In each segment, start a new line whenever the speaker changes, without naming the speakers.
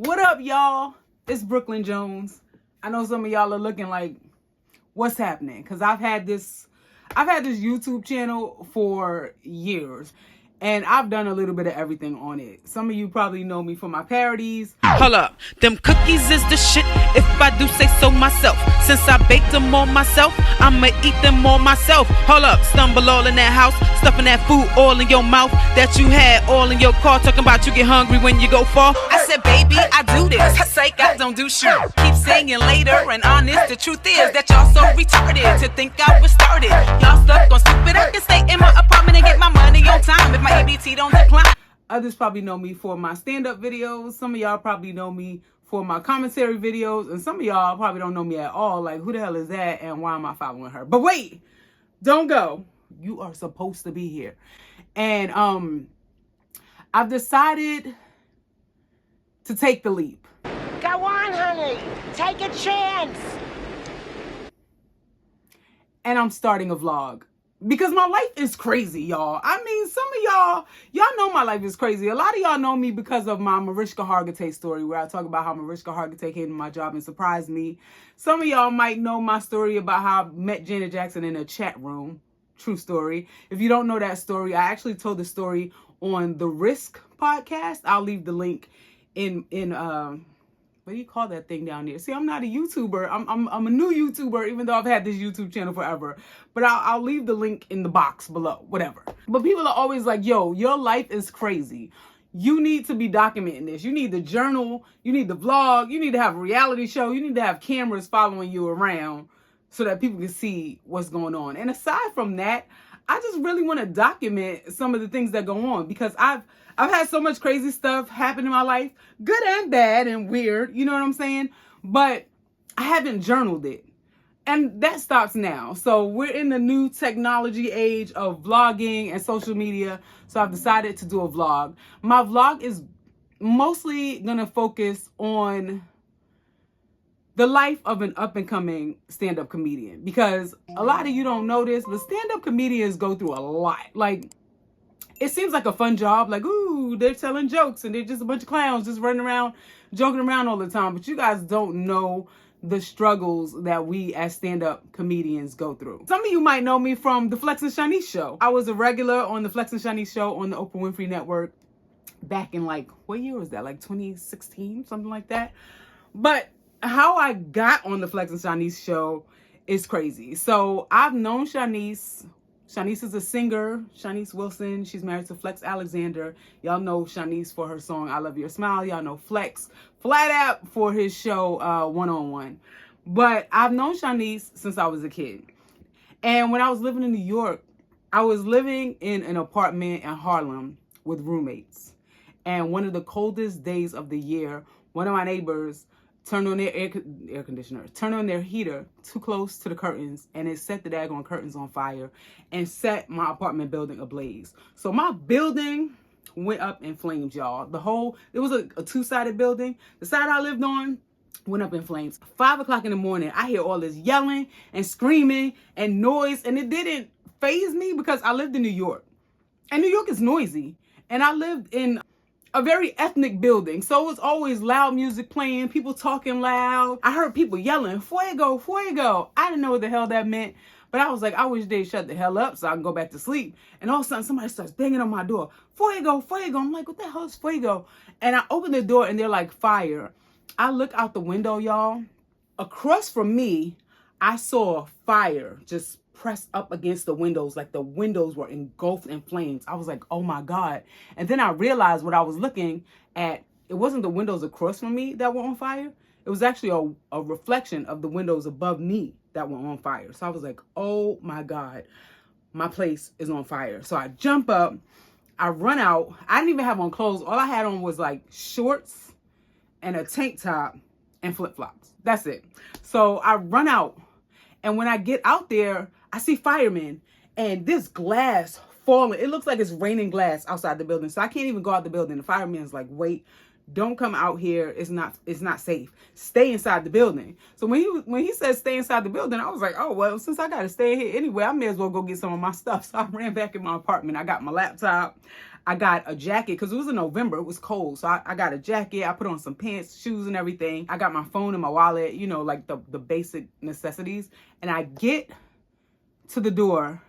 What up, y'all? It's Brooklyn Jones. I know some of y'all are looking like, what's happening? Because I've had this YouTube channel for years. And I've done a little bit of everything on it. Some of you probably know me for my parodies.
Hold up, them cookies is the shit, if I do say so myself. Since I baked them all myself, I'ma eat them all myself. Hold up, stumble all in that house, stuffing that food all in your mouth that you had all in your car, talking about you get hungry when you go far. I said, baby, I do this. I say, I don't do shit. Keep saying later and honest, the truth is that y'all so retarded to think I was started. Y'all stuck on stupid, I can stay in my apartment and get my money on time if my ABT don't decline.
Others probably know me for my stand-up videos. Some of y'all probably know me for my commentary videos. And some of y'all probably don't know me at all. Like, who the hell is that? And why am I following her? But wait, don't go. You are supposed to be here. And I've decided to take the leap.
Go on, honey. Take a chance.
And I'm starting a vlog. Because my life is crazy, y'all. I mean, some of y'all know my life is crazy. A lot of y'all know me because of my Mariska Hargitay story, where I talk about how Mariska Hargitay came to my job and surprised me. Some of y'all might know my story about how I met Janet Jackson in a chat room. True story. If you don't know that story, I actually told the story on the Risk podcast. I'll leave the link in what do you call that thing down there? See, I'm not a YouTuber. I'm a new YouTuber, even though I've had this YouTube channel forever. But I'll leave the link in the box below, whatever. But people are always like, yo, your life is crazy. You need to be documenting this. You need the journal. You need the vlog. You need to have a reality show. You need to have cameras following you around so that people can see what's going on. And aside from that, I just really want to document some of the things that go on, because I've had so much crazy stuff happen in my life, good and bad and weird, you know what I'm saying? But I haven't journaled it. And that stops now. So we're in the new technology age of vlogging and social media. So I've decided to do a vlog. My vlog is mostly going to focus on the life of an up-and-coming stand-up comedian, because a lot of you don't know this, but stand-up comedians go through a lot. Like, it seems like a fun job, like, ooh, they're telling jokes and they're just a bunch of clowns just running around, joking around all the time. But you guys don't know the struggles that we as stand-up comedians go through. Some of you might know me from the Flex and Shanice show. I was a regular on the Flex and Shanice show on the Oprah Winfrey Network back in, like, what year was that? Like 2016, something like that. But how I got on the Flex and Shanice show is crazy. So I've known Shanice. Shanice is a singer, Shanice Wilson. She's married to Flex Alexander. Y'all know Shanice for her song, I Love Your Smile. Y'all know Flex flat out for his show, One-on-One. But I've known Shanice since I was a kid. And when I was living in New York, I was living in an apartment in Harlem with roommates. And one of the coldest days of the year, one of my neighbors turned on their air conditioner, turned on their heater too close to the curtains, and it set the daggone curtains on fire and set my apartment building ablaze. So my building went up in flames, y'all. It was a two-sided building. The side I lived on went up in flames. 5 o'clock in the morning, I hear all this yelling and screaming and noise, and it didn't faze me because I lived in New York. And New York is noisy. And I lived in a very ethnic building. So it was always loud music playing, people talking loud. I heard people yelling, fuego, fuego. I didn't know what the hell that meant. But I was like, I wish they'd shut the hell up so I can go back to sleep. And all of a sudden, somebody starts banging on my door. Fuego, fuego. I'm like, what the hell is fuego? And I open the door and they're like, fire. I look out the window, y'all. Across from me, I saw fire just pressed up against the windows, like the windows were engulfed in flames. I was like, oh my God. And then I realized what I was looking at, it wasn't the windows across from me that were on fire. It was actually a reflection of the windows above me that were on fire. So I was like, oh my God, my place is on fire. So I jump up, I run out. I didn't even have on clothes. All I had on was like shorts and a tank top and flip-flops. That's it. So I run out. And when I get out there, I see firemen and this glass falling. It looks like it's raining glass outside the building. So I can't even go out the building. The fireman's like, wait, Don't come out here. It's not safe. Stay inside the building. So when he said stay inside the building, I was like, oh, well, since I got to stay here anyway, I may as well go get some of my stuff. So I ran back in my apartment. I got my laptop. I got a jacket because it was in November. It was cold. So I got a jacket. I put on some pants, shoes, and everything. I got my phone and my wallet, you know, like the basic necessities. And I get to the door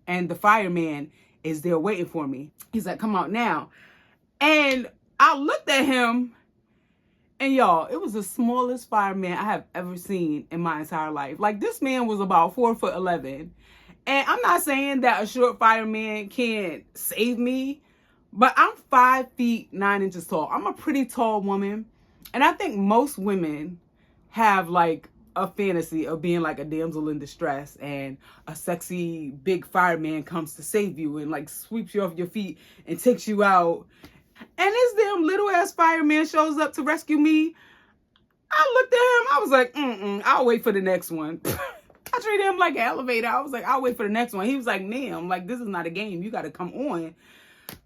and the fireman is there waiting for me. He's like, come out now. And I looked at him, and y'all, it was the smallest fireman I have ever seen in my entire life. Like, this man was about 4'11". And I'm not saying that a short fireman can't save me, but I'm 5 feet 9 inches tall. I'm a pretty tall woman. And I think most women have like a fantasy of being like a damsel in distress, and a sexy big fireman comes to save you and like sweeps you off your feet and takes you out. And this damn little ass fireman shows up to rescue me. I looked at him. I was like, I'll wait for the next one. I treated him like an elevator. I was like, I'll wait for the next one. He was like, ma'am, like, this is not a game. You got to come on.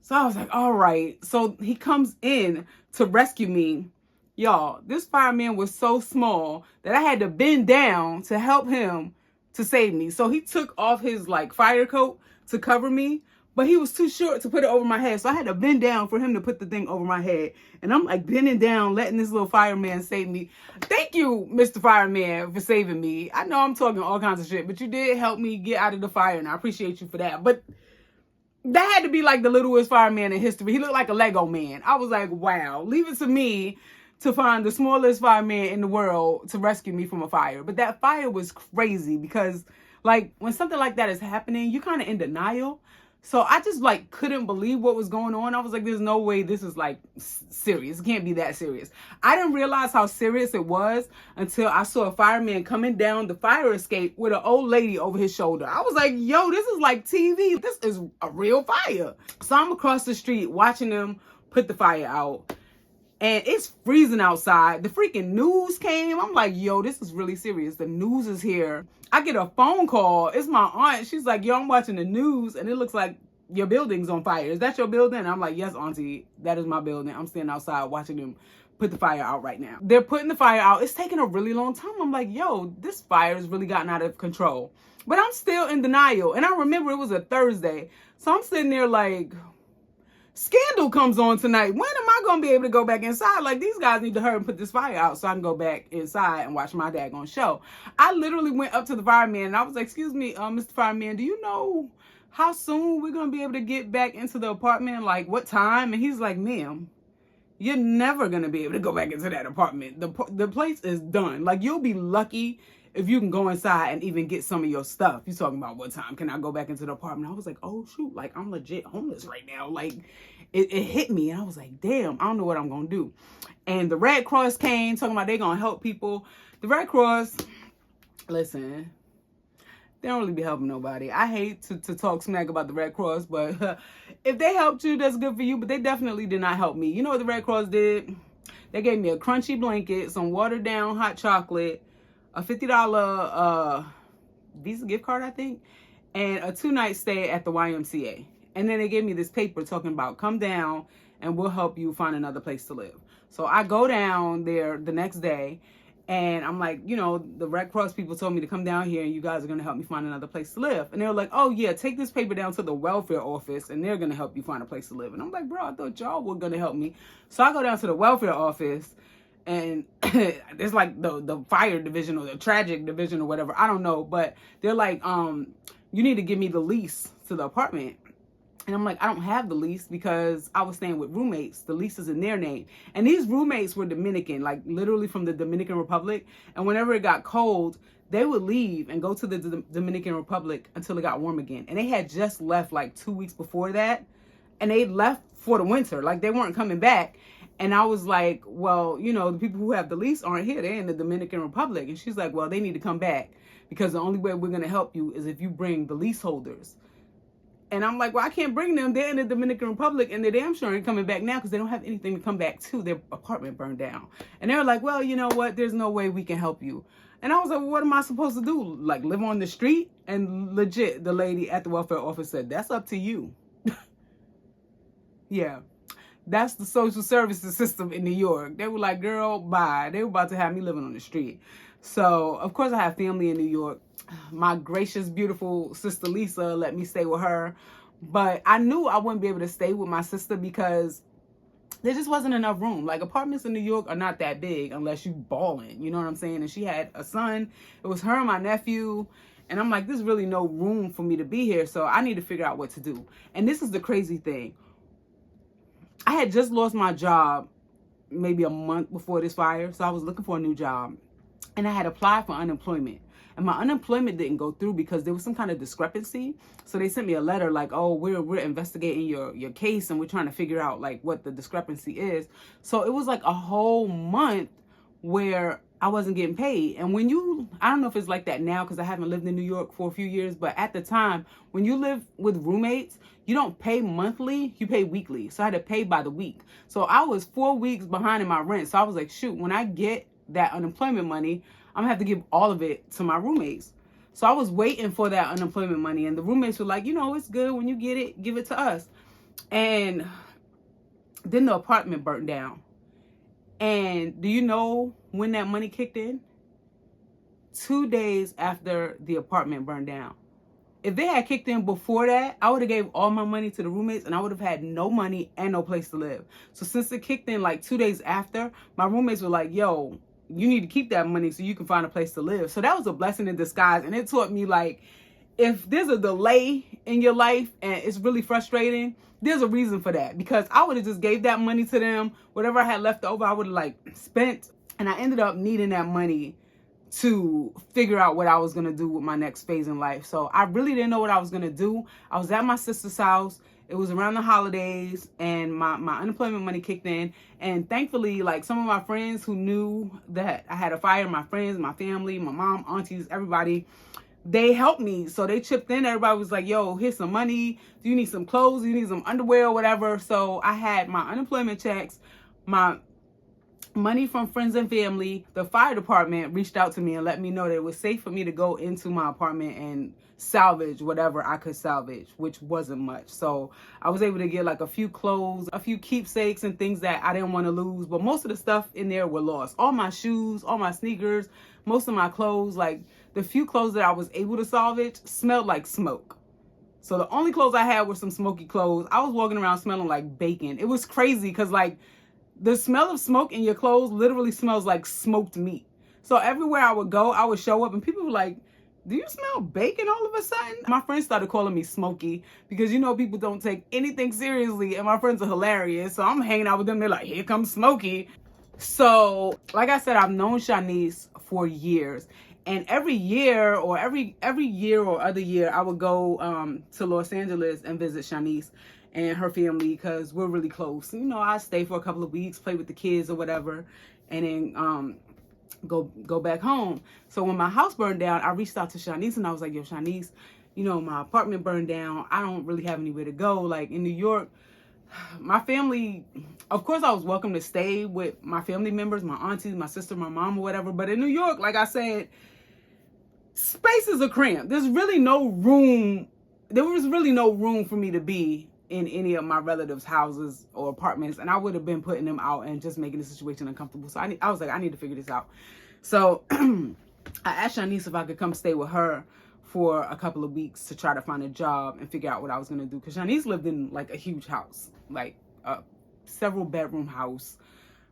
So I was like, all right. So he comes in to rescue me. Y'all, this fireman was so small that I had to bend down to help him to save me. So he took off his like fire coat to cover me, but he was too short to put it over my head. So I had to bend down for him to put the thing over my head. And I'm like bending down, letting this little fireman save me. Thank you, Mr. Fireman, for saving me. I know I'm talking all kinds of shit, but you did help me get out of the fire, and I appreciate you for that. But that had to be like the littlest fireman in history. He looked like a Lego man. I was like, wow, leave it to me to find the smallest fireman in the world to rescue me from a fire. But that fire was crazy because like when something like that is happening, you're kind of in denial. So I just like couldn't believe what was going on. I was like, there's no way this is like serious. It can't be that serious. I didn't realize how serious it was until I saw a fireman coming down the fire escape with an old lady over his shoulder. I was like, yo, this is like TV. This is a real fire. So I'm across the street watching them put the fire out. And it's freezing outside. The freaking news came. I'm like, yo, this is really serious. The news is here. I get a phone call. It's my aunt. She's like, yo, I'm watching the news and it looks like your building's on fire. Is that your building? And I'm like, yes, auntie, that is my building. I'm standing outside watching them put the fire out right now. They're putting the fire out. It's taking a really long time. I'm like, yo, this fire has really gotten out of control. But I'm still in denial. And I remember it was a Thursday. So I'm sitting there like, Scandal comes on tonight. When am I going to be able to go back inside? Like, these guys need to hurry and put this fire out so I can go back inside and watch my daggone show. I literally went up to the fireman and I was like, excuse me, Mr. Fireman, do you know how soon we're going to be able to get back into the apartment? Like, what time? And he's like, ma'am, you're never going to be able to go back into that apartment. The place is done. Like, you'll be lucky if you can go inside and even get some of your stuff. You're talking about what time can I go back into the apartment? I was like, oh, shoot, like, I'm legit homeless right now. Like, it hit me. And I was like, damn, I don't know what I'm going to do. And the Red Cross came talking about they going to help people. The Red Cross, listen, they don't really be helping nobody. I hate to talk smack about the Red Cross, but if they helped you, that's good for you. But they definitely did not help me. You know what the Red Cross did? They gave me a crunchy blanket, some watered down hot chocolate, a $50 Visa gift card, I think, and a 2-night stay at the YMCA. And then they gave me this paper talking about come down and we'll help you find another place to live. So I go down there the next day and I'm like, you know, the Red Cross people told me to come down here and you guys are going to help me find another place to live. And they were like, oh yeah, take this paper down to the welfare office and they're going to help you find a place to live. And I'm like, bro, I thought y'all were going to help me. So I go down to the welfare office and it's like the fire division or the tragic division or whatever. I don't know. But they're like, you need to give me the lease to the apartment. And I'm like, I don't have the lease because I was staying with roommates. The lease is in their name. And these roommates were Dominican, like literally from the Dominican Republic. And whenever it got cold, they would leave and go to the Dominican Republic until it got warm again. And they had just left like 2 weeks before that. And they left for the winter. Like they weren't coming back. And I was like, well, you know, the people who have the lease aren't here. They're in the Dominican Republic. And she's like, well, they need to come back because the only way we're going to help you is if you bring the leaseholders. And I'm like, well, I can't bring them. They're in the Dominican Republic and they're damn sure ain't coming back now because they don't have anything to come back to. Their apartment burned down. And they were like, well, you know what? There's no way we can help you. And I was like, well, what am I supposed to do? Like live on the street? And legit, the lady at the welfare office said, that's up to you. Yeah. That's the social services system in New York. They were like, girl, bye. They were about to have me living on the street. So, of course, I have family in New York. My gracious, beautiful sister Lisa let me stay with her. But I knew I wouldn't be able to stay with my sister because there just wasn't enough room. Like, apartments in New York are not that big unless you ballin', you know what I'm saying? And she had a son. It was her and my nephew. And I'm like, there's really no room for me to be here. So I need to figure out what to do. And this is the crazy thing. I had just lost my job maybe a month before this fire. So I was looking for a new job. And I had applied for unemployment. And my unemployment didn't go through because there was some kind of discrepancy. So they sent me a letter like, oh, we're investigating your case and we're trying to figure out like what the discrepancy is. So it was like a whole month where I wasn't getting paid. And when I don't know if it's like that now because I haven't lived in New York for a few years, but at the time, when you live with roommates, you don't pay monthly, you pay weekly. So I had to pay by the week. So I was 4 weeks behind in my rent. So I was like, shoot, when I get that unemployment money, I'm gonna have to give all of it to my roommates. So I was waiting for that unemployment money, and the roommates were like, it's good when you get it, give it to us. And then the apartment burnt down. And do you know when that money kicked in? 2 days after the apartment burned down. If they had kicked in before that, I would have gave all my money to the roommates and I would have had no money and no place to live. So since it kicked in like 2 days after, my roommates were like, yo, you need to keep that money so you can find a place to live. So that was a blessing in disguise. And it taught me, like, if there's a delay in your life and it's really frustrating, there's a reason for that. Because I would have just gave that money to them. Whatever I had left over, I would have like spent. And I ended up needing that money to figure out what I was going to do with my next phase in life. So I really didn't know what I was going to do. I was at my sister's house. It was around the holidays and my unemployment money kicked in. And thankfully, like, some of my friends who knew that I had a fire, my friends, my family, my mom, aunties, everybody, they helped me. So they chipped in. Everybody was like, yo, here's some money. Do you need some clothes? Do you need some underwear or whatever? So I had my unemployment checks, my money from friends and family. The fire department reached out to me and let me know that it was safe for me to go into my apartment and salvage whatever I could salvage, which wasn't much. So I was able to get like a few clothes, a few keepsakes and things that I didn't want to lose, but most of the stuff in there were lost. All my shoes, all my sneakers, most of my clothes, like the few clothes that I was able to salvage smelled like smoke. So the only clothes I had were some smoky clothes. I was walking around smelling like bacon. It was crazy because, like, the smell of smoke in your clothes literally smells like smoked meat. So everywhere I would go, I would show up and people were like, do you smell bacon all of a sudden? My friends started calling me Smokey because, people don't take anything seriously and my friends are hilarious. So I'm hanging out with them. They're like, here comes Smokey. So like I said, I've known Shanice for years. And every year or every year or other year, I would go to Los Angeles and visit Shanice and her family because we're really close. I stay for a couple of weeks, play with the kids or whatever, and then go back home. So when my house burned down, I reached out to Shanice and I was like, yo, Shanice, my apartment burned down. I don't really have anywhere to go. Like, in New York, my family, of course I was welcome to stay with my family members, my aunties, my sister, my mom or whatever. But in New York, like I said, spaces are cramped. There was really no room for me to be in any of my relatives' houses or apartments, and I would have been putting them out and just making the situation uncomfortable. So I was like, I need to figure this out. So I asked Shanice if I could come stay with her for a couple of weeks to try to find a job and figure out what I was going to do. Because Shanice lived in like a huge house, like a several bedroom house,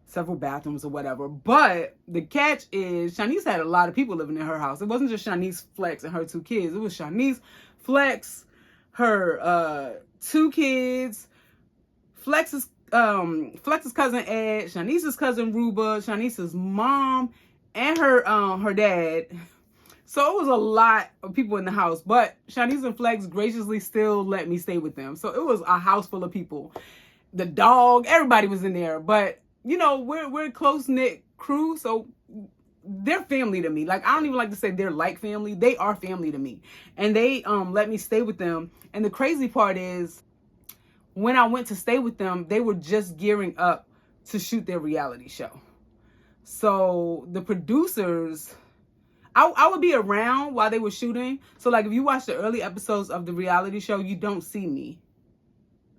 several bathrooms or whatever. But the catch is Shanice had a lot of people living in her house. It wasn't just Shanice Flex and her 2 kids. It was Shanice Flex, her 2 kids, Flex's cousin Ed, Shanice's cousin Ruba, Shanice's mom, and her dad. So it was a lot of people in the house, but Shanice and Flex graciously still let me stay with them. So it was a house full of people. The dog, everybody was in there. But we're a close-knit crew, so they're family to me. Like, I don't even like to say they're like family. They are family to me. And they let me stay with them. And the crazy part is, when I went to stay with them, they were just gearing up to shoot their reality show. So the producers, I would be around while they were shooting. So like, if you watch the early episodes of the reality show, you don't see me.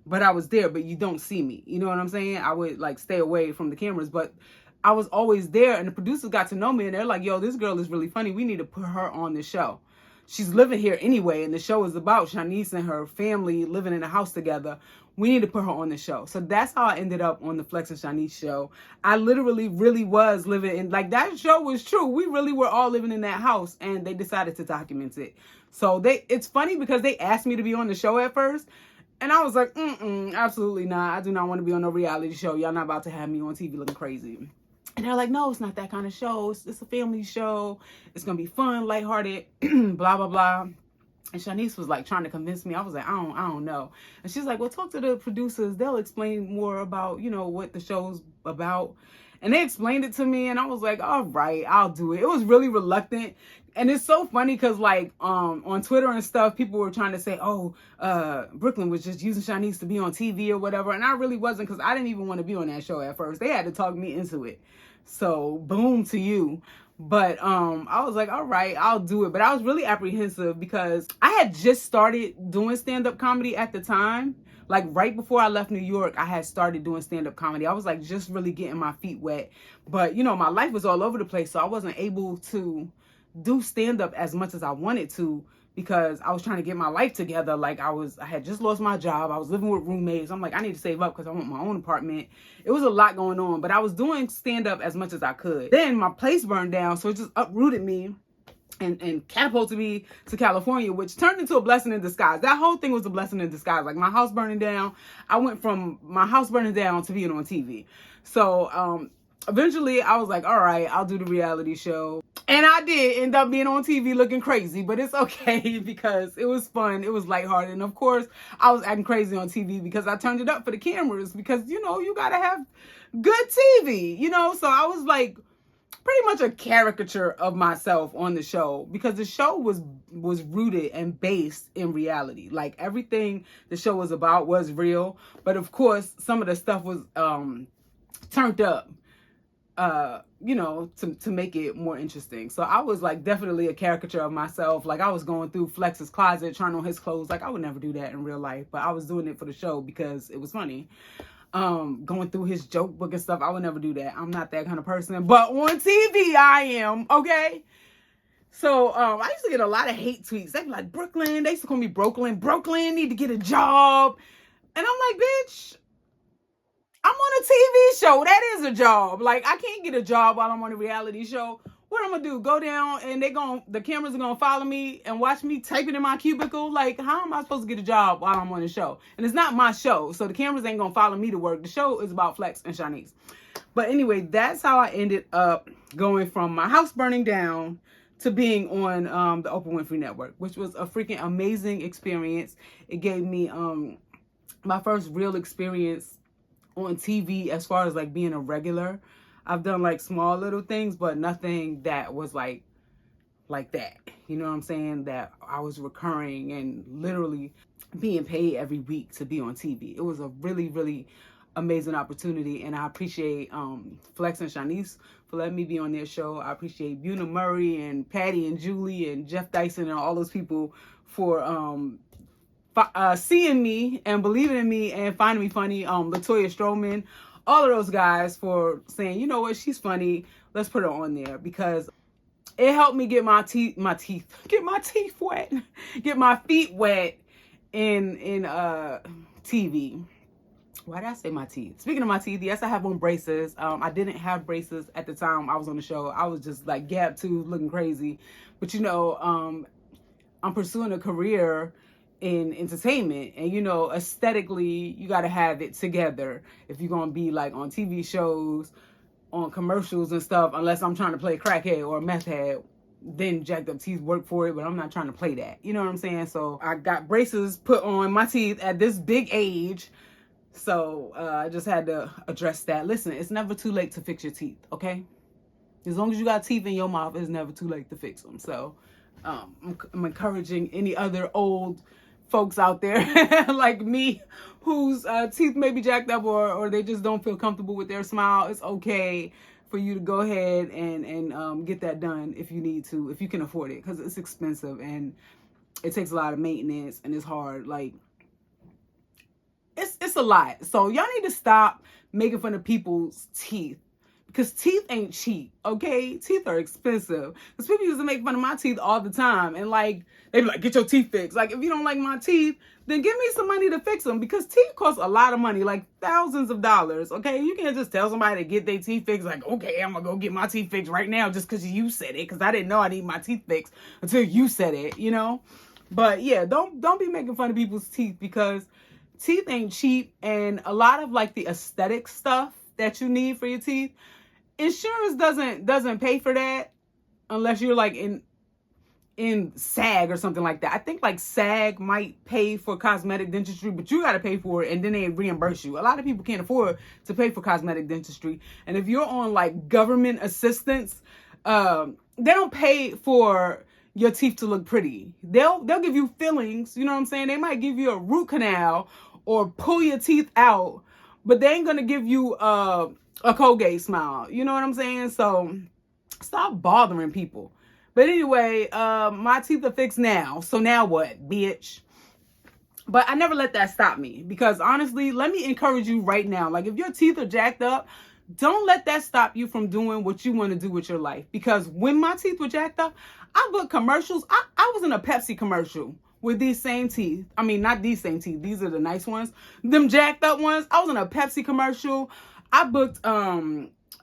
but I was there, but you don't see me. You know what I'm saying? I would like stay away from the cameras, but I was always there, and the producers got to know me, and they're like, yo, this girl is really funny. We need to put her on the show. She's living here anyway, and the show is about Shanice and her family living in a house together. We need to put her on the show. So that's how I ended up on the Flex and Shanice show. I literally really was living in, like, that show was true. We really were all living in that house, and they decided to document it. So it's funny because they asked me to be on the show at first, and I was like, absolutely not. I do not want to be on no reality show. Y'all not about to have me on TV looking crazy. And they're like, no, it's not that kind of show. It's a family show. It's going to be fun, lighthearted, blah, blah, blah. And Shanice was like trying to convince me. I was like, I don't know. And she's like, well, talk to the producers. They'll explain more about, you know, what the show's about. And they explained it to me, and I was like, all right, I'll do it. It was really reluctant. And it's so funny because, like, on Twitter and stuff, people were trying to say, oh, Brooklyn was just using Shanice to be on TV or whatever. And I really wasn't, because I didn't even want to be on that show at first. They had to talk me into it. So boom to you. But I was like, all right, I'll do it. But I was really apprehensive because I had just started doing stand-up comedy at the time. Like right before I left New York, I had started doing stand-up comedy. I was like just really getting my feet wet. But, you know, my life was all over the place. So I wasn't able to do stand-up as much as I wanted to because I was trying to get my life together. Like I had just lost my job. I was living with roommates. I'm like, I need to save up because I want my own apartment. It was a lot going on, but I was doing stand-up as much as I could. Then my place burned down, so it just uprooted me and catapulted me to California, which turned into a blessing in disguise. That whole thing was a blessing in disguise. Like my house burning down, I went from my house burning down to being on TV. So eventually I was like, all right, I'll do the reality show. And I did end up being on TV looking crazy, but it's okay because it was fun. It was lighthearted. And of course, I was acting crazy on TV because I turned it up for the cameras because, you know, you got to have good TV, you know? So I was like pretty much a caricature of myself on the show because the show was rooted and based in reality. Like everything the show was about was real. But of course, some of the stuff was turned up. You know, to make it more interesting. So I was like definitely a caricature of myself. Like I was going through Flex's closet, trying on his clothes. Like I would never do that in real life, but I was doing it for the show because it was funny. Going through his joke book and stuff. I would never do that. I'm not that kind of person, but on TV I am, okay? So I used to get a lot of hate tweets. They'd be like, Brooklyn, they used to call me Brooklyn, need to get a job. And I'm like, bitch, I'm on a TV show. That is a job. Like, I can't get a job while I'm on a reality show. What I'm gonna do? Go down and the cameras are gonna follow me and watch me typing in my cubicle? Like, how am I supposed to get a job while I'm on the show? And it's not my show, so the cameras ain't gonna follow me to work. The show is about Flex and Shanice. But anyway, that's how I ended up going from my house burning down to being on the Oprah Winfrey Network, which was a freaking amazing experience. It gave me my first real experience on TV as far as like being a regular. I've done like small little things, but nothing that was like that. You know what I'm saying? That I was recurring and literally being paid every week to be on TV. It was a really, really amazing opportunity, and I appreciate Flex and Shanice for letting me be on their show. I appreciate Buna Murray and Patty and Julie and Jeff Dyson and all those people for seeing me and believing in me and finding me funny. Latoya Stroman, all of those guys for saying, you know what, she's funny. Let's put her on there because it helped me get my feet wet in TV. Why did I say my teeth? Speaking of my teeth, yes, I have on braces. I didn't have braces at the time I was on the show. I was just like gap tooth looking crazy. But you know, I'm pursuing a career in entertainment, and you know, aesthetically you got to have it together if you're gonna be like on TV shows, on commercials and stuff. Unless I'm trying to play a crackhead or a meth head, then jacked up teeth work for it, but I'm not trying to play that, you know what I'm saying? So I got braces put on my teeth at this big age, so I just had to address that. Listen, it's never too late to fix your teeth, okay? As long as you got teeth in your mouth, it's never too late to fix them. So I'm encouraging any other old folks out there like me whose teeth may be jacked up or they just don't feel comfortable with their smile. It's okay for you to go ahead and get that done if you need to, if you can afford it, because it's expensive and it takes a lot of maintenance and it's hard. Like, it's a lot. So y'all need to stop making fun of people's teeth. Because teeth ain't cheap, okay? Teeth are expensive. Because people used to make fun of my teeth all the time. And like, they be like, get your teeth fixed. Like, if you don't like my teeth, then give me some money to fix them. Because teeth cost a lot of money, like thousands of dollars, okay? You can't just tell somebody to get their teeth fixed. Like, okay, I'm going to go get my teeth fixed right now just because you said it. Because I didn't know I need my teeth fixed until you said it, you know? But yeah, don't be making fun of people's teeth, because teeth ain't cheap. And a lot of like the aesthetic stuff that you need for your teeth, insurance doesn't pay for that unless you're like in SAG or something like that. I think like SAG might pay for cosmetic dentistry, but you got to pay for it and then they reimburse you. A lot of people can't afford to pay for cosmetic dentistry. And if you're on like government assistance, they don't pay for your teeth to look pretty. They'll give you fillings, you know what I'm saying? They might give you a root canal or pull your teeth out, but they ain't going to give you a Colgate smile. You know what I'm saying? So stop bothering people. But anyway, my teeth are fixed now. So now what, bitch? But I never let that stop me, because honestly, let me encourage you right now. Like, if your teeth are jacked up, don't let that stop you from doing what you want to do with your life. Because when my teeth were jacked up, I booked commercials. I was in a Pepsi commercial with these same teeth. I mean, not these same teeth. These are the nice ones. Them jacked up ones. I was in a Pepsi commercial. I booked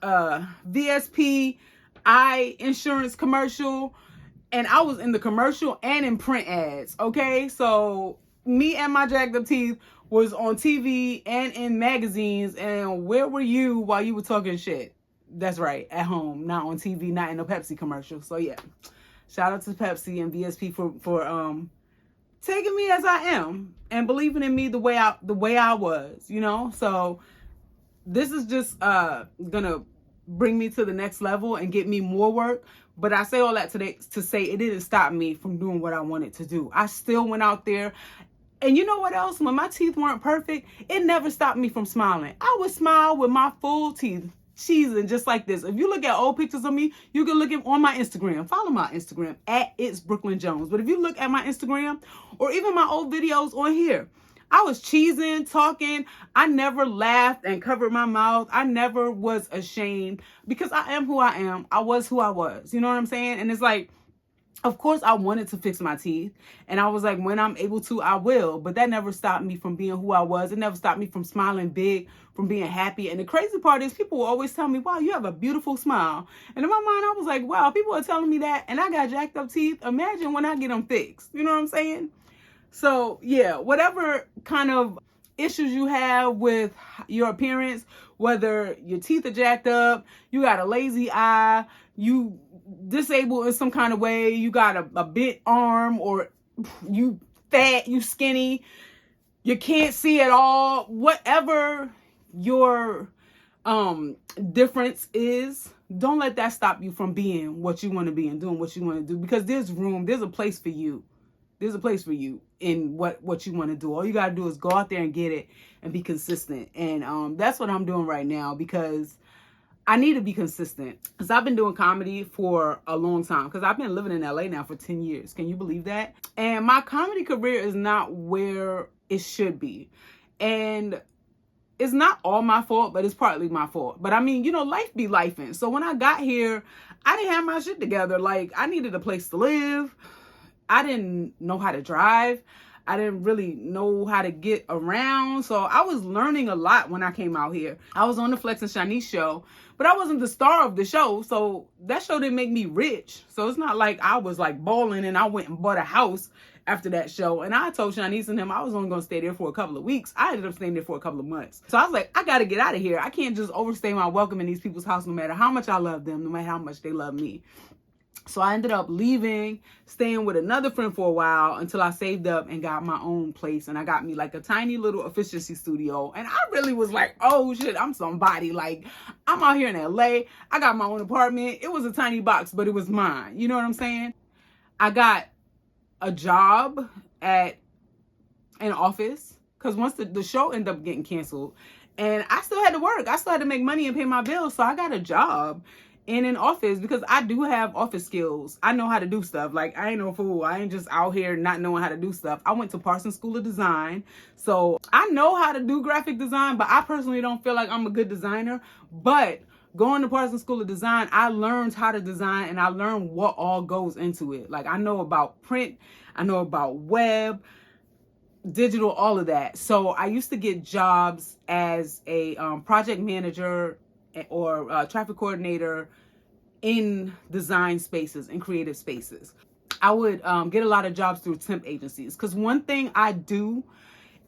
VSP eye insurance commercial, and I was in the commercial and in print ads. Okay, so me and my jacked up teeth was on TV and in magazines. And where were you while you were talking shit? That's right, at home, not on TV, not in a Pepsi commercial. So yeah, shout out to Pepsi and VSP for taking me as I am and believing in me the way I was, you know. So this is just gonna bring me to the next level and get me more work. But I say all that today to say it didn't stop me from doing what I wanted to do. I still went out there. And you know what else? When my teeth weren't perfect, it never stopped me from smiling. I would smile with my full teeth, cheesing just like this. If you look at old pictures of me, you can look at on my Instagram. Follow my Instagram at It's Brooklyn Jones. But if you look at my Instagram or even my old videos on here, I was cheesing, talking. I never laughed and covered my mouth. I never was ashamed, because I am who I am. I was who I was. You know what I'm saying? And it's like, of course, I wanted to fix my teeth. And I was like, when I'm able to, I will. But that never stopped me from being who I was. It never stopped me from smiling big, from being happy. And the crazy part is, people will always tell me, wow, you have a beautiful smile. And in my mind, I was like, wow, people are telling me that. And I got jacked up teeth. Imagine when I get them fixed. You know what I'm saying? So yeah, whatever kind of issues you have with your appearance, whether your teeth are jacked up, you got a lazy eye, you disabled in some kind of way, you got a bent arm, or you fat, you skinny, you can't see at all, whatever your difference is, don't let that stop you from being what you want to be and doing what you want to do, because there's a place for you. There's a place for you in what you want to do. All you got to do is go out there and get it and be consistent. And that's what I'm doing right now, because I need to be consistent. Because I've been doing comedy for a long time. Because I've been living in LA now for 10 years. Can you believe that? And my comedy career is not where it should be. And it's not all my fault, but it's partly my fault. But I mean, you know, life be lifing. So when I got here, I didn't have my shit together. Like, I needed a place to live. I didn't know how to drive. I didn't really know how to get around. So I was learning a lot when I came out here. I was on the Flex and Shanice show, but I wasn't the star of the show. So that show didn't make me rich. So it's not like I was like balling and I went and bought a house after that show. And I told Shanice and him I was only going to stay there for a couple of weeks. I ended up staying there for a couple of months. So I was like, I got to get out of here. I can't just overstay my welcome in these people's house, no matter how much I love them, no matter how much they love me. So I ended up leaving, staying with another friend for a while until I saved up and got my own place. And I got me like a tiny little efficiency studio. And I really was like, oh shit, I'm somebody. Like, I'm out here in LA. I got my own apartment. It was a tiny box, but it was mine. You know what I'm saying? I got a job at an office, because once the show ended up getting canceled, and I still had to work. I still had to make money and pay my bills. So I got a job in an office because I do have office skills. I know how to do stuff. Like, I ain't no fool. I ain't just out here not knowing how to do stuff. I went to Parsons School of Design, so I know how to do graphic design, but I personally don't feel like I'm a good designer. But going to Parsons School of Design, I learned how to design and I learned what all goes into it. Like, I know about print, I know about web, digital, all of that. So I used to get jobs as a project manager or traffic coordinator in design spaces and creative spaces. I would get a lot of jobs through temp agencies, because one thing I do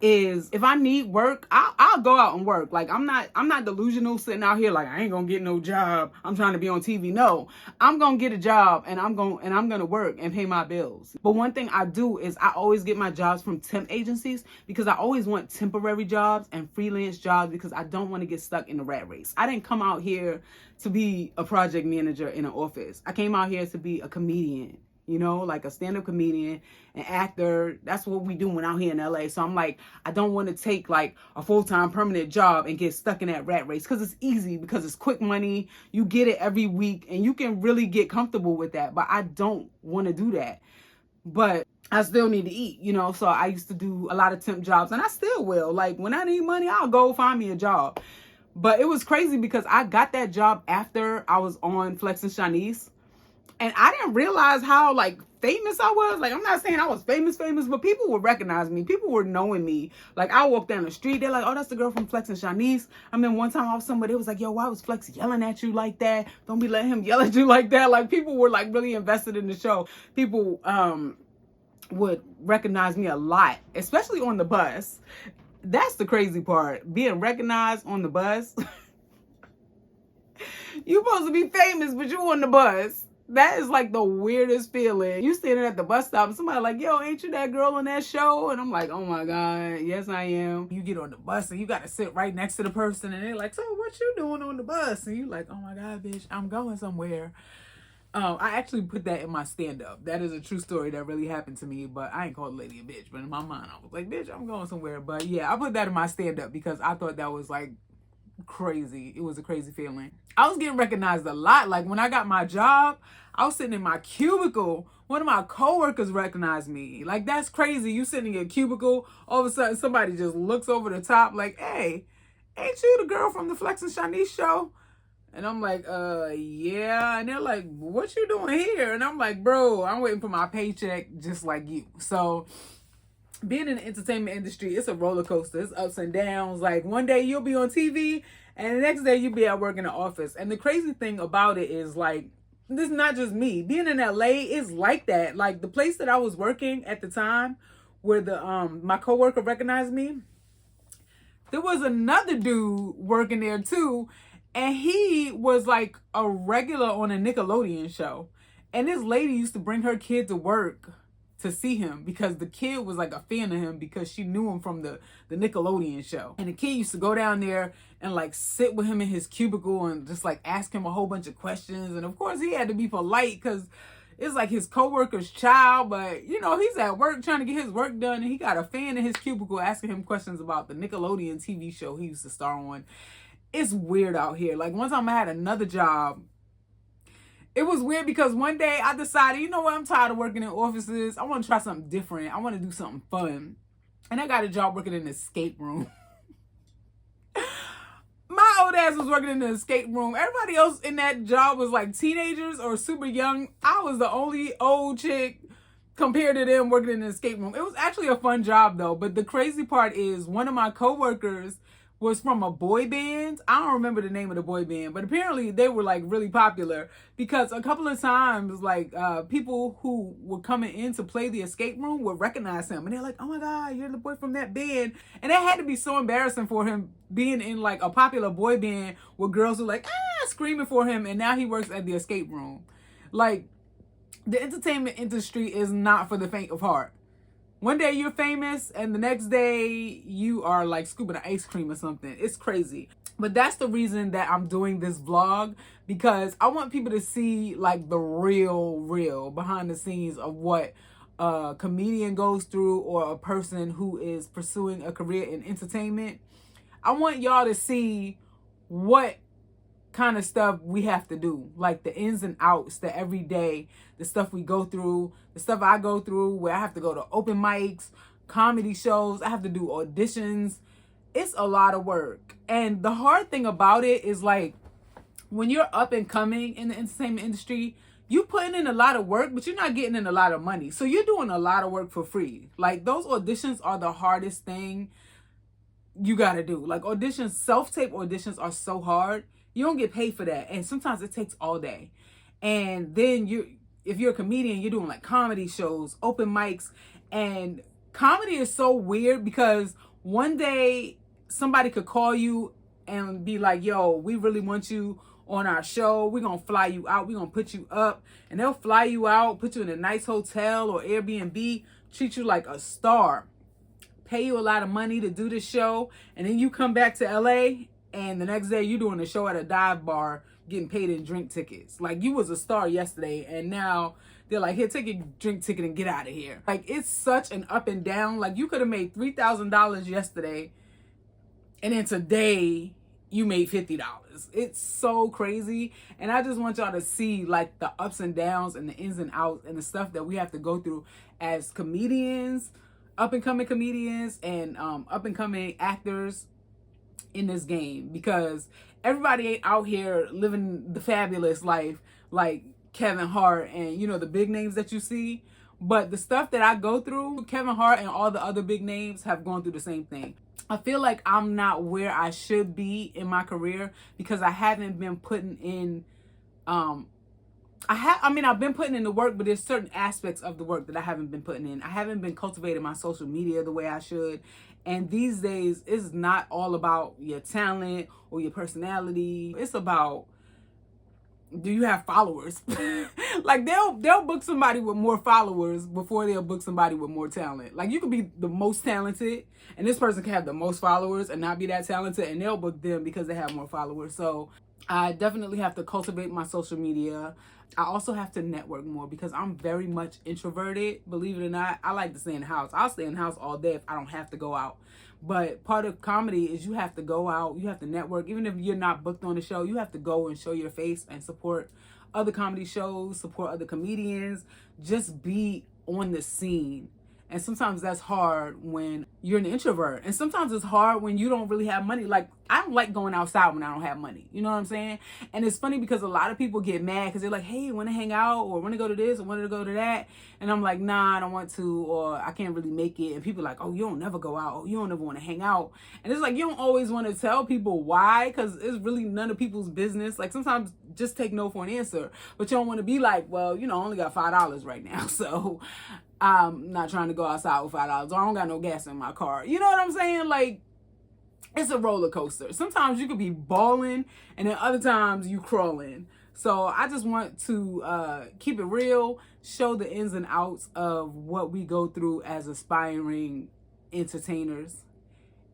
is if I need work, I'll go out and work. Like, I'm not delusional sitting out here like I ain't gonna get no job, I'm trying to be on TV. No, I'm gonna get a job and I'm gonna work and pay my bills. But one thing I do is I always get my jobs from temp agencies, because I always want temporary jobs and freelance jobs, because I don't want to get stuck in the rat race. I didn't come out here to be a project manager in an office. I came out here to be a comedian, you know, like a stand-up comedian, an actor. That's what we doing out here in LA. So I'm like, I don't want to take like a full-time permanent job and get stuck in that rat race, because it's easy, because it's quick money. You get it every week and you can really get comfortable with that. But I don't want to do that. But I still need to eat, you know. So I used to do a lot of temp jobs, and I still will. Like, when I need money, I'll go find me a job. But it was crazy because I got that job after I was on Flex and Shanice. And I didn't realize how like famous I was. Like, I'm not saying I was famous, but people would recognize me. People were knowing me. Like, I walk down the street, they're like, oh, that's the girl from Flex and Shanice. I mean, one time I was somebody was like, yo, why was Flex yelling at you like that? Don't be letting him yell at you like that. Like, people were like really invested in the show. People would recognize me a lot, especially on the bus. That's the crazy part, being recognized on the bus. You supposed to be famous, but you on the bus. That is like the weirdest feeling. You standing at the bus stop and somebody like, yo, ain't you that girl on that show? And I'm like, oh my God, yes I am. You get on the bus and you got to sit right next to the person, and they're like, so what you doing on the bus? And you like, oh my God, bitch, I'm going somewhere. I actually put that in my stand-up. That is a true story that really happened to me, but I ain't called the lady a bitch. But in my mind, I was like, bitch, I'm going somewhere. But yeah, I put that in my stand-up because I thought that was like crazy. It was a crazy feeling. I was getting recognized a lot. Like, when I got my job, I was sitting in my cubicle. One of my coworkers recognized me. Like, that's crazy. You sitting in your cubicle, all of a sudden somebody just looks over the top like, hey, ain't you the girl from the Flex and Shanice show? And I'm like, yeah. And they're like, what you doing here? And I'm like, bro, I'm waiting for my paycheck just like you. So being in the entertainment industry, it's a roller coaster. It's ups and downs. Like, one day you'll be on TV and the next day you'll be at work in the office. And the crazy thing about it is, like, this is not just me. Being in LA is like that. Like, the place that I was working at the time where the my coworker recognized me, there was another dude working there too. And he was like a regular on a Nickelodeon show. And this lady used to bring her kid to work to see him because the kid was like a fan of him because she knew him from the Nickelodeon show. And the kid used to go down there and like sit with him in his cubicle and just like ask him a whole bunch of questions. And of course he had to be polite because it's like his coworker's child, but you know, he's at work trying to get his work done, and he got a fan in his cubicle asking him questions about the Nickelodeon TV show he used to star on. It's weird out here. Like, one time I had another job. It was weird because one day I decided, you know what, I'm tired of working in offices. I want to try something different. I want to do something fun. And I got a job working in an escape room. My old ass was working in the escape room. Everybody else in that job was like teenagers or super young. I was the only old chick compared to them working in the escape room. It was actually a fun job though. But the crazy part is, one of my coworkers was from a boy band. I don't remember the name of the boy band, but apparently they were like really popular because a couple of times, like people who were coming in to play the escape room would recognize him, and they're like, oh my God, you're the boy from that band. And that had to be so embarrassing for him, being in like a popular boy band with girls who like screaming for him, and now he works at the escape room. Like, the entertainment industry is not for the faint of heart. One day you're famous and the next day you are like scooping an ice cream or something. It's crazy. But that's the reason that I'm doing this vlog, because I want people to see like the real behind the scenes of what a comedian goes through, or a person who is pursuing a career in entertainment. I want y'all to see what kind of stuff we have to do, like the ins and outs, the everyday, the stuff we go through, the stuff I go through where I have to go to open mics, comedy shows, I have to do auditions. It's a lot of work. And the hard thing about it is like when you're up and coming in the entertainment industry, you putting in a lot of work, but you're not getting in a lot of money. So you're doing a lot of work for free. Like those auditions are the hardest thing you got to do. Like auditions, self-tape auditions are so hard. You don't get paid for that. And sometimes it takes all day. And then if you're a comedian, you're doing like comedy shows, open mics. And comedy is so weird because one day somebody could call you and be like, yo, we really want you on our show. We're going to fly you out. We're going to put you up. And they'll fly you out, put you in a nice hotel or Airbnb, treat you like a star, pay you a lot of money to do the show. And then you come back to LA and the next day you're doing a show at a dive bar getting paid in drink tickets. Like you was a star yesterday and now they're like, here, take your drink ticket and get out of here. Like it's such an up and down. Like you could have made $3,000 yesterday and then today you made $50. It's so crazy. And I just want y'all to see like the ups and downs and the ins and outs and the stuff that we have to go through as comedians, up and coming comedians and up and coming actors in this game, because everybody ain't out here living the fabulous life like Kevin Hart and, you know, the big names that you see. But the stuff that I go through, Kevin Hart and all the other big names have gone through the same thing. I feel like I'm not where I should be in my career because I haven't been putting in I've been putting in the work, but there's certain aspects of the work that I haven't been putting in. I haven't been cultivating my social media the way I should. And these days, it's not all about your talent or your personality. It's about, do you have followers? Like they'll book somebody with more followers before they'll book somebody with more talent. Like you could be the most talented and this person can have the most followers and not be that talented, and they'll book them because they have more followers. So I definitely have to cultivate my social media. I also have to network more because I'm very much introverted. Believe it or not, I like to stay in the house. I'll stay in the house all day if I don't have to go out. But part of comedy is you have to go out, you have to network. Even if you're not booked on the show, you have to go and show your face and support other comedy shows, support other comedians, just be on the scene. And sometimes that's hard when you're an introvert. And sometimes it's hard when you don't really have money. Like, I don't like going outside when I don't have money. You know what I'm saying? And it's funny because a lot of people get mad because they're like, hey, want to hang out or want to go to this or want to go to that. And I'm like, nah, I don't want to, or I can't really make it. And people are like, oh, you don't never go out. Oh, you don't ever want to hang out. And it's like, you don't always want to tell people why, because it's really none of people's business. Like sometimes just take no for an answer. But you don't want to be like, well, you know, I only got $5 right now. So I'm not trying to go outside with $5. I don't got no gas in my car. You know what I'm saying? Like, it's a roller coaster. Sometimes you could be balling and then other times you crawling. So I just want to keep it real, show the ins and outs of what we go through as aspiring entertainers.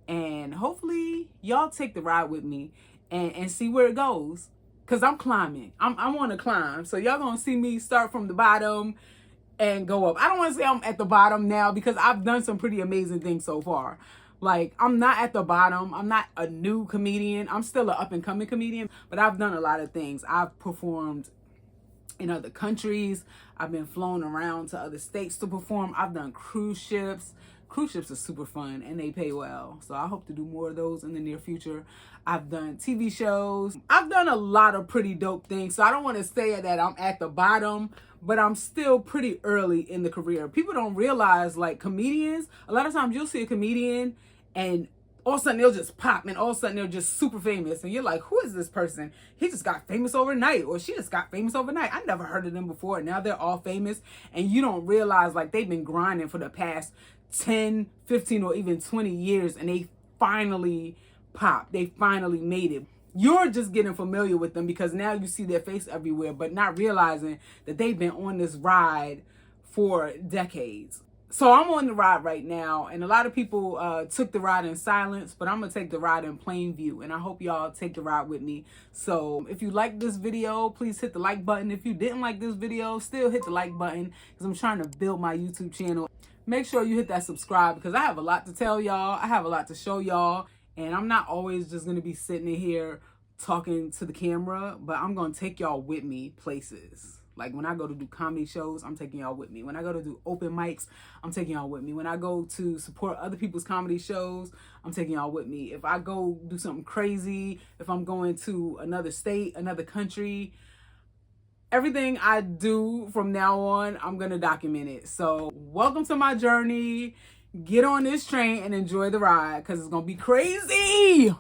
And hopefully y'all take the ride with me and see where it goes. Because I'm climbing. I'm on a climb. So y'all going to see me start from the bottom and go up. I don't want to say I'm at the bottom now because I've done some pretty amazing things so far. Like, I'm not at the bottom. I'm not a new comedian. I'm still an up-and-coming comedian, but I've done a lot of things. I've performed in other countries. I've been flown around to other states to perform. I've done cruise ships. Cruise ships are super fun and they pay well. So I hope to do more of those in the near future. I've done TV shows. I've done a lot of pretty dope things. So I don't want to say that I'm at the bottom, but I'm still pretty early in the career. People don't realize, like, comedians, a lot of times you'll see a comedian and all of a sudden they'll just pop and all of a sudden they're just super famous. And you're like, who is this person? He just got famous overnight, or she just got famous overnight. I never heard of them before. And now they're all famous. And you don't realize, like, they've been grinding for the past 10, 15, or even 20 years. And they finally popped. They finally made it. You're just getting familiar with them because now you see their face everywhere, but not realizing that they've been on this ride for decades. So I'm on the ride right now, and a lot of people took the ride in silence, but I'm going to take the ride in plain view, and I hope y'all take the ride with me. So if you like this video, please hit the like button. If you didn't like this video, still hit the like button because I'm trying to build my YouTube channel. Make sure you hit that subscribe because I have a lot to tell y'all. I have a lot to show y'all, and I'm not always just going to be sitting in here talking to the camera, but I'm gonna take y'all with me places. Like when I go to do comedy shows, I'm taking y'all with me. When I go to do open mics, I'm taking y'all with me. When I go to support other people's comedy shows, I'm taking y'all with me. If I go do something crazy, if I'm going to another state, another country, everything I do from now on, I'm gonna document it. So welcome to my journey. Get on this train and enjoy the ride, because it's gonna be crazy.